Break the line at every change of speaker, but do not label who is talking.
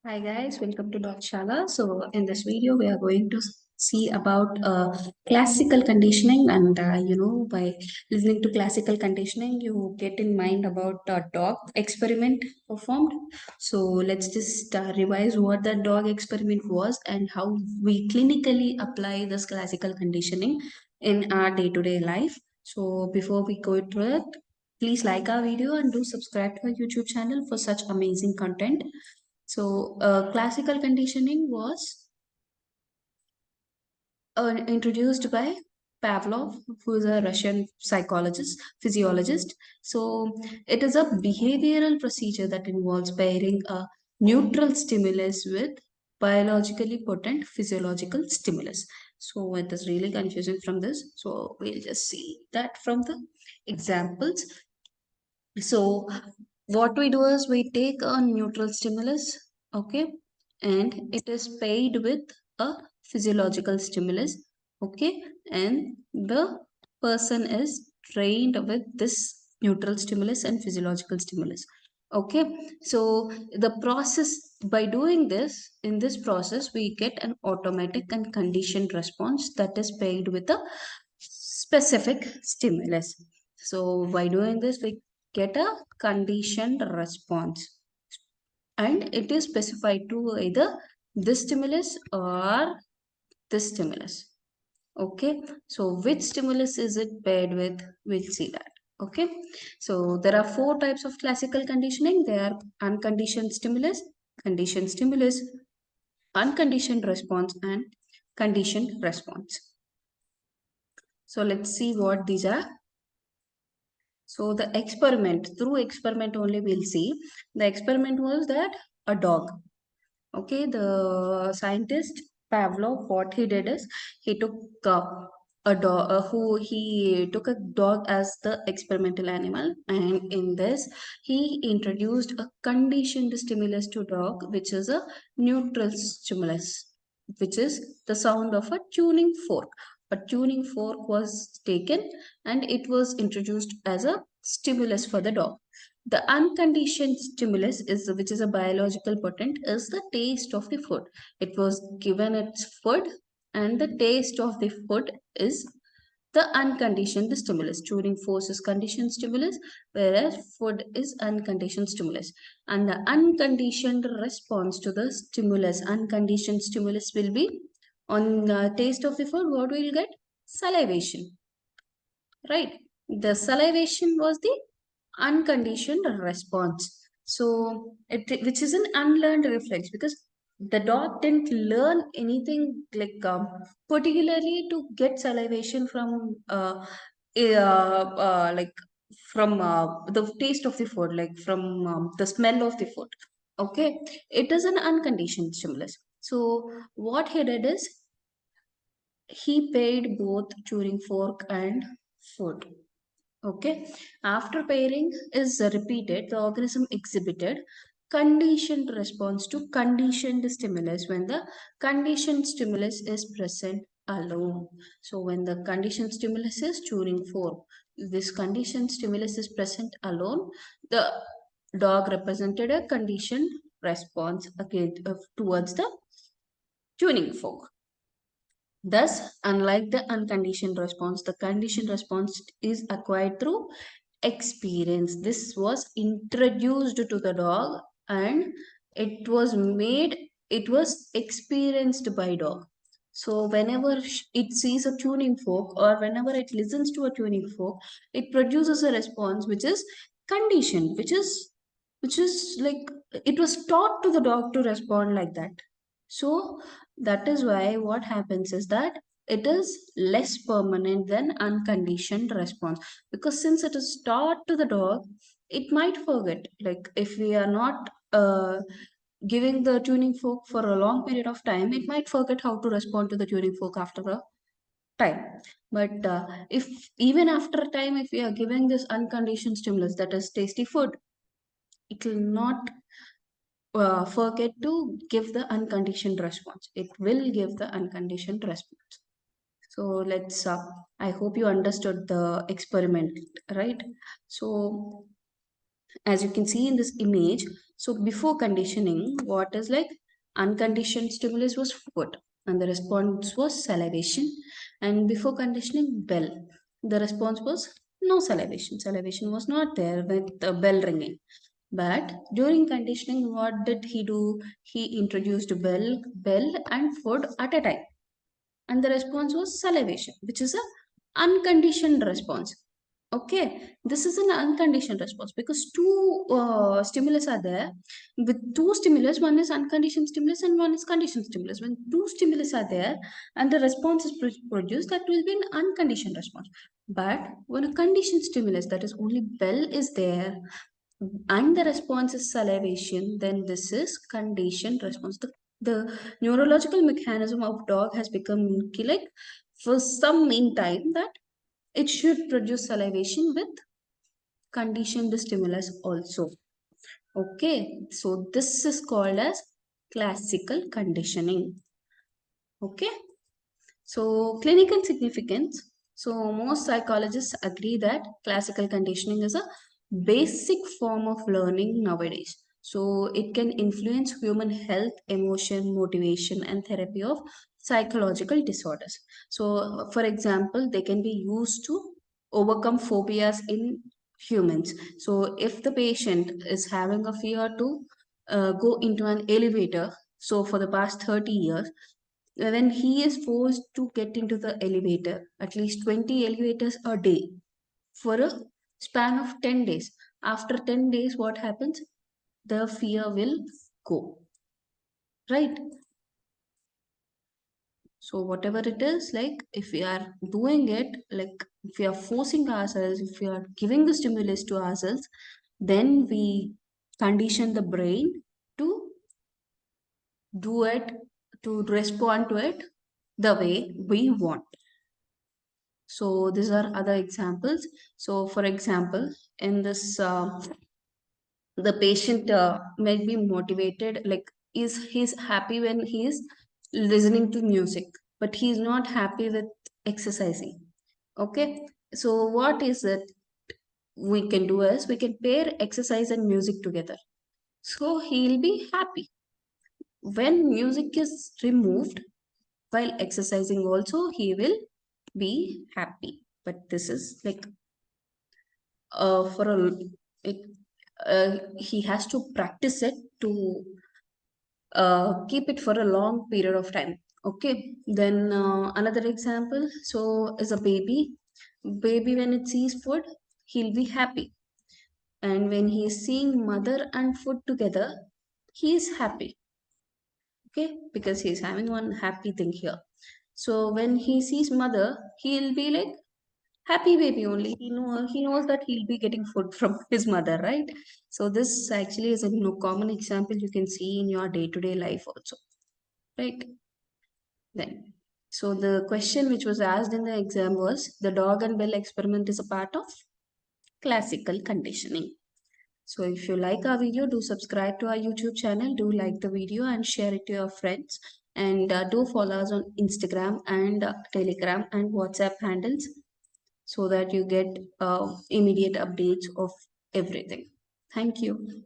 Hi guys, welcome to Shala. So in this video, we are going to see about classical conditioning, and by listening to classical conditioning, you get in mind about a dog experiment performed. So let's just revise what the dog experiment was and how we clinically apply this classical conditioning in our day-to-day life. So before we go through it, please like our video and do subscribe to our YouTube channel for such amazing content. So, classical conditioning was introduced by Pavlov, who is a Russian physiologist. So, it is a behavioral procedure that involves pairing a neutral stimulus with biologically potent physiological stimulus. So, it is really confusing from this. So, we'll just see that from the examples. So what we do is we take a neutral stimulus, okay, and it is paired with a physiological stimulus, okay, and the person is trained with this neutral stimulus and physiological stimulus. Okay, so the process by doing this, in this process, we get an automatic and conditioned response that is paired with a specific stimulus. So by doing this, we get a conditioned response, and it is specified to either this stimulus or this stimulus. Okay, so which stimulus is it paired with? We'll see that. Okay, so there are four types of classical conditioning. They are unconditioned stimulus, unconditioned response, and conditioned response. So let's see what these are. So the experiment, through experiment only we'll see. The experiment was that a dog. Okay, the scientist Pavlov, what he did is he took a dog, he took a dog as the experimental animal, and in this he introduced a conditioned stimulus to dog, which is a neutral stimulus, which is the sound of a tuning fork. A tuning fork was taken and it was introduced as a stimulus for the dog. The unconditioned stimulus is which is a biological potent is the taste of the food. It was given its food, and the taste of the food is the unconditioned stimulus. Tuning force is conditioned stimulus, whereas food is unconditioned stimulus. And the unconditioned response to the stimulus, unconditioned stimulus will be on the taste of the food. What we'll get? Salivation, right? The salivation was the unconditioned response. So, which is an unlearned reflex, because the dog didn't learn anything like particularly to get salivation from like from the taste of the food, like from the smell of the food. Okay, it is an unconditioned stimulus. So what he did is he paid both tuning fork and food. Okay, after pairing is repeated, the organism exhibited conditioned response to conditioned stimulus when the conditioned stimulus is present alone. So when the conditioned stimulus is tuning fork, this conditioned stimulus is present alone, the dog represented a conditioned response again towards the tuning fork. Thus, unlike the unconditioned response, the conditioned response is acquired through experience. This was introduced to the dog, and it was experienced by dog. So whenever it sees a tuning fork, or whenever it listens to a tuning fork, it produces a response which is conditioned, which is like it was taught to the dog to respond like that. So that is why what happens is that it is less permanent than unconditioned response, because since it is taught to the dog, it might forget. Like if we are not giving the tuning fork for a long period of time, it might forget how to respond to the tuning fork after a time. But if even after a time, if we are giving this unconditioned stimulus, that is tasty food, it will not forget to give the unconditioned response. It will give the unconditioned response. So I hope you understood the experiment, right? So as you can see in this image. So before conditioning, what is like unconditioned stimulus was food and the response was salivation. And before conditioning, bell, the response was no salivation. Salivation was not there with the bell ringing. But during conditioning, what did he do? He introduced bell and food at a time, and the response was salivation, which is a unconditioned response. Okay, this is an unconditioned response because two stimulus are there. With two stimulus, one is unconditioned stimulus and one is conditioned stimulus. When two stimulus are there and the response is produced, that will be an unconditioned response. But when a conditioned stimulus, that is only bell is there, and the response is salivation, then this is conditioned response. The neurological mechanism of dog has become like for some meantime that it should produce salivation with conditioned stimulus also. Okay, so this is called as classical conditioning. Okay. So, clinical significance. So, most psychologists agree that classical conditioning is a basic form of learning nowadays. So, it can influence human health, emotion, motivation, and therapy of psychological disorders. So, for example, they can be used to overcome phobias in humans. So, if the patient is having a fear to go into an elevator, so for the past 30 years, when he is forced to get into the elevator, at least 20 elevators a day for a span of 10 days. After 10 days, what happens? The fear will go, right? So, whatever it is, like if we are doing it, like if we are forcing ourselves, if we are giving the stimulus to ourselves, then we condition the brain to do it, to respond to it the way we want. So these are other examples. So for example, in this, the patient might be motivated, like is he's happy when he is listening to music, but he's not happy with exercising. Okay, so what is it we can do is we can pair exercise and music together. So he'll be happy. When music is removed while exercising, also he will be happy. But this is like for a it, he has to practice it to keep it for a long period of time. Okay, then another example, so is a baby when it sees food, he'll be happy, and when he is seeing mother and food together, he is happy. Okay, because he's having one happy thing here. So when he sees mother, he'll be like happy baby only. He knows that he'll be getting food from his mother, right? So this actually is a common example you can see in your day-to-day life also, right? Then, so the question which was asked in the exam was the dog and bell experiment is a part of classical conditioning. So if you like our video, do subscribe to our YouTube channel, do like the video and share it to your friends, and do follow us on Instagram and Telegram and WhatsApp handles so that you get immediate updates of everything. Thank you.